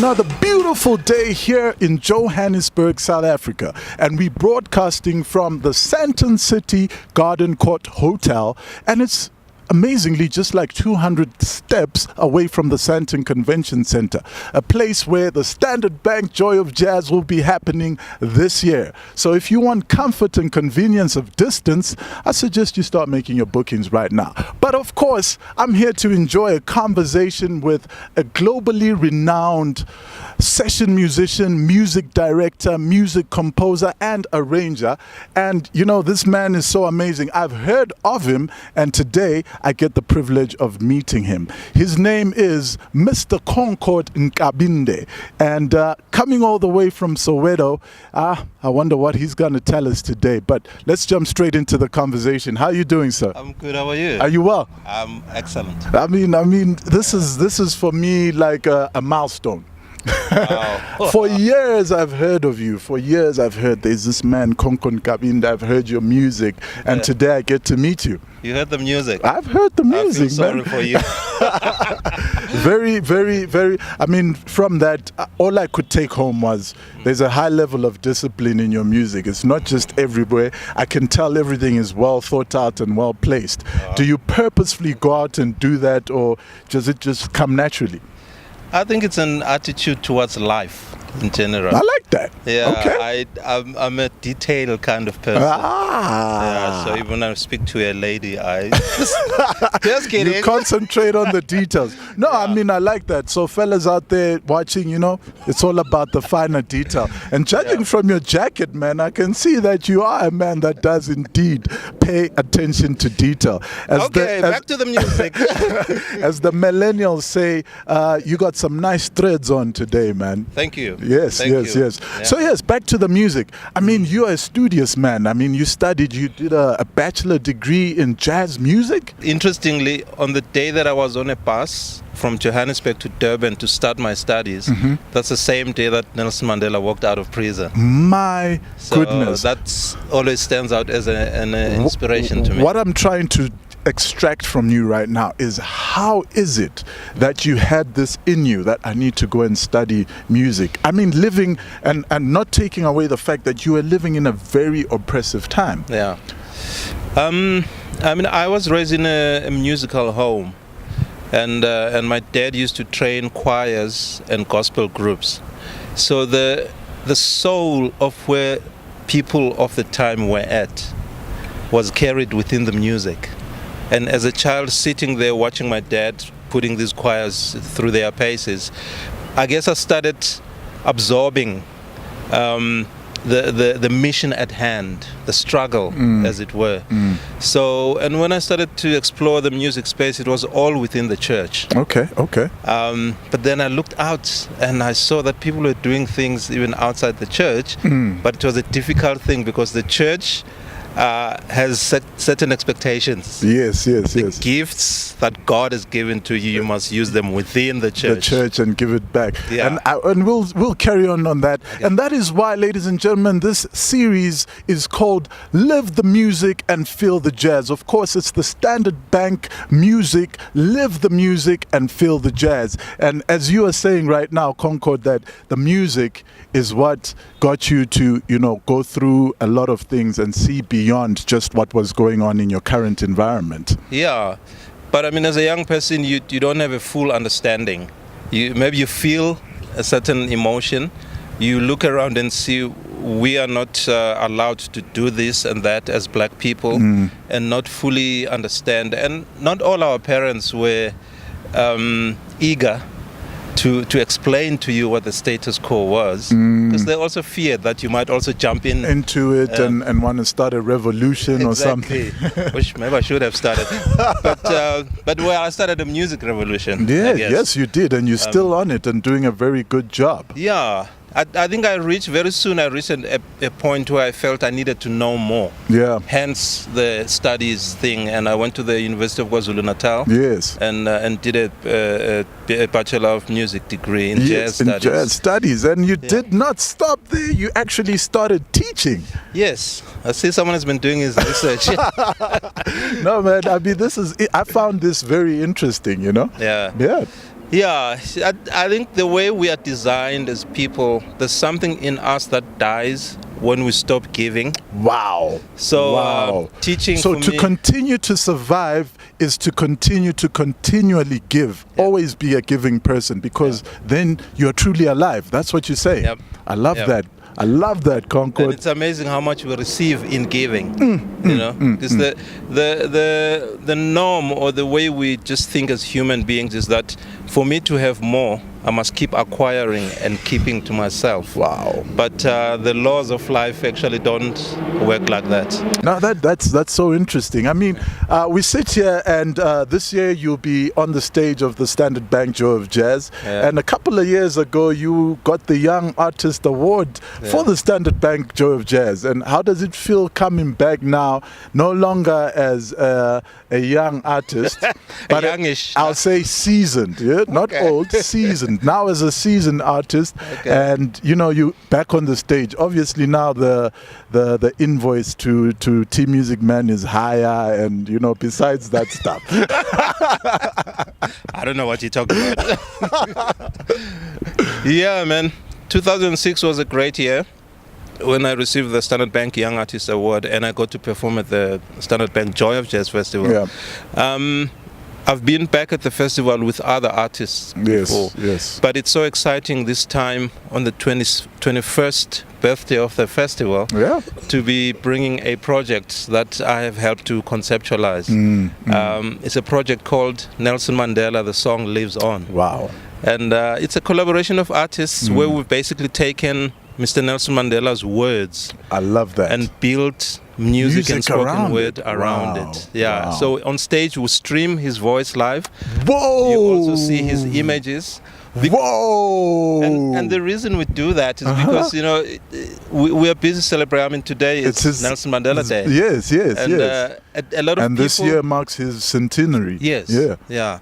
another beautiful day here in Johannesburg, South Africa. And we're broadcasting from the Sandton City Garden Court Hotel. And it's amazingly just like 200 steps away from the Sandton Convention Center, a place where the Standard Bank Joy of Jazz will be happening this year. So if you want comfort and convenience of distance, I suggest you start making your bookings right now. But of course, I'm here to enjoy a conversation with a globally renowned session musician, music director, music composer, and arranger. And you know, this man is so amazing. I've heard of him, and today I get the privilege of meeting him. His name is Mr. Concord Nkabinde, and coming all the way from Soweto. I wonder what he's going to tell us today, but let's jump straight into the conversation. How are you doing, sir? I'm good. How are you? Are you well? I'm excellent. I mean, this is for me like a milestone. Wow. For years I've heard of you. For years I've heard there's this man, Concord Nkabinde. I've heard your music, and today I get to meet you. You heard the music? I've heard the music, I feel sorry man. for you. Very, very, very. I mean, from that, all I could take home was there's a high level of discipline in your music. It's not just everywhere. I can tell everything is well thought out and well placed. Do you purposefully go out and do that, or does it just come naturally? I think it's an attitude towards life in general. I like that. Yeah, okay. I'm a detailed kind of person. Yeah, so even when I speak to a lady, I just kidding. You concentrate on the details. No, yeah. I mean, I like that. So fellas out there watching, you know, it's all about the finer detail. And judging from your jacket, man, I can see that you are a man that does indeed pay attention to detail. Back to the music. As the millennials say, you got some nice threads on today, man. Thank you. Yes. Yeah. So yes, back to the music. I mean, you're a studious man. I mean, you did a bachelor degree in jazz music? Interestingly, on the day that I was on a bus from Johannesburg to Durban to start my studies, that's the same day that Nelson Mandela walked out of prison. My goodness. That always stands out as an inspiration to me. What I'm trying to extract from you right now is, how is it that you had this in you that I need to go and study music? I mean, living and not taking away the fact that you were living in a very oppressive time. Yeah. I mean, I was raised in a musical home, and my dad used to train choirs and gospel groups. So the soul of where people of the time were at was carried within the music. And as a child sitting there watching my dad putting these choirs through their paces, I guess I started absorbing the mission at hand, the struggle, as it were. So, and when I started to explore the music space, it was all within the church. Okay. But then I looked out and I saw that people were doing things even outside the church, but it was a difficult thing because the church has certain expectations. Yes. The gifts that God has given to you, you must use them within the church. The church and give it back. Yeah. And we'll carry on that. Okay. And that is why, ladies and gentlemen, this series is called Live the Music and Feel the Jazz. Of course, it's the Standard Bank music, live the music and feel the jazz. And as you are saying right now, Concord, that the music is what got you to, you know, go through a lot of things and see beyond just what was going on in your current environment. Yeah, but I mean, as a young person, you don't have a full understanding. Maybe you feel a certain emotion. You look around and see we are not allowed to do this and that as black people, and not fully understand. And not all our parents were eager to explain to you what the status quo was, because they also feared that you might also jump into it and want to start a revolution or something. Which maybe I should have started. But I started a music revolution. Yeah, yes, you did, and you're still on it and doing a very good job. Yeah. I think very soon I reached a point where I felt I needed to know more. Yeah. Hence the studies thing, and I went to the University of KwaZulu-Natal. Yes. And did a Bachelor of Music degree in jazz studies. Jazz studies, and you did not stop there. You actually started teaching. Yes. I see someone has been doing his research. No, man. I mean, I found this very interesting. You know. Yeah. Yeah. Yeah, I think the way we are designed as people, there's something in us that dies when we stop giving. Wow. So wow. Teaching so for to me, continue to survive is to continue to continually give. Yeah. Always be a giving person, because then you're truly alive. That's what you say. Yep. I love Yep. that. I love that, Concord. And it's amazing how much we receive in giving. Because the norm, or the way we just think as human beings, is that for me to have more, I must keep acquiring and keeping to myself. Wow. But the laws of life actually don't work like that. Now that's so interesting. I mean, we sit here, and this year you'll be on the stage of the Standard Bank Joy of Jazz. Yeah. And a couple of years ago, you got the Young Artist Award for the Standard Bank Joy of Jazz. And how does it feel coming back now, no longer as a young artist, but youngish. I'll say seasoned, yeah, not old, seasoned. Now as a seasoned artist, and you back on the stage. Obviously now the invoice to T Music Man is higher, and besides that stuff. I don't know what you're talking about. Yeah, man. 2006 was a great year when I received the Standard Bank Young Artist Award, and I got to perform at the Standard Bank Joy of Jazz Festival. Yeah. I've been back at the festival with other artists before. Yes. But it's so exciting this time on the 21st birthday of the festival to be bringing a project that I have helped to conceptualize. It's a project called Nelson Mandela, the song lives on. Wow. And it's a collaboration of artists where we've basically taken Mr. Nelson Mandela's words. I love that. And built music and spoken around word it. around Wow. it. Yeah. Wow. So on stage we stream his voice live. Whoa! You also see his images. Whoa! And the reason we do that is because we are busy celebrating. I mean, today is Nelson Mandela Day. Yes. And a lot of and people, this year marks his centenary. Yes. Yeah.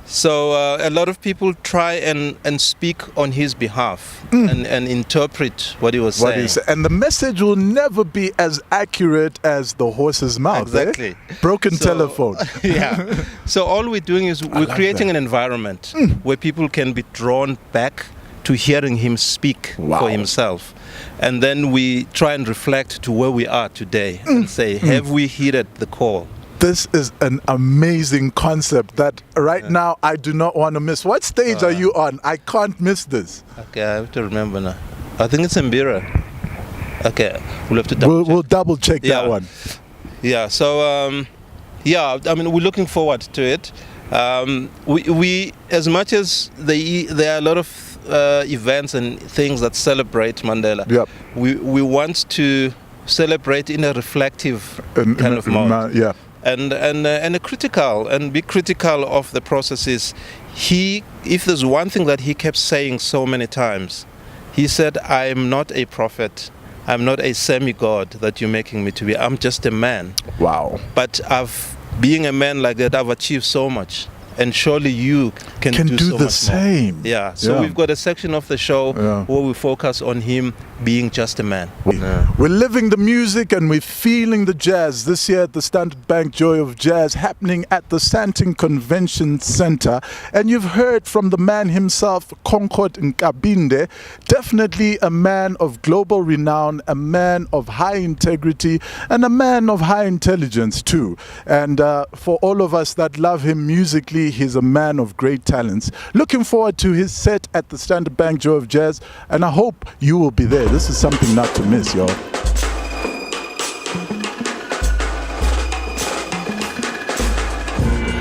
So a lot of people try and speak on his behalf and interpret what he was saying. And the message will never be as accurate as the horse's mouth. Exactly. Broken telephone. Yeah. So all we're doing is we're creating an environment where people can be drawn back to hearing him speak for himself. And then we try and reflect to where we are today and say, have we heeded the call? This is an amazing concept that right now I do not want to miss. What stage are you on? I can't miss this. Okay, I have to remember now. I think it's Mbira. Okay, we'll have to double check. We'll double check that one. Yeah, so, I mean, we're looking forward to it. We as much as there are a lot of events and things that celebrate Mandela, we want to celebrate in a reflective kind of mode. And a critical, and be critical of the processes. If there's one thing that he kept saying so many times, he said, I'm not a prophet, I'm not a semi-god that you're making me to be, I'm just a man. Wow. But being a man like that, I've achieved so much. And surely you can do so the much same. More. Yeah. So we've got a section of the show where we focus on him being just a man. We're living the music and we're feeling the jazz this year at the Standard Bank Joy of Jazz, happening at the Sandton Convention Center. And you've heard from the man himself, Concord Nkabinde, definitely a man of global renown, a man of high integrity, and a man of high intelligence too. And for all of us that love him musically, he's a man of great talents. Looking forward to his set at the Standard Bank Joy of Jazz, and I hope you will be there. This is something not to miss, y'all.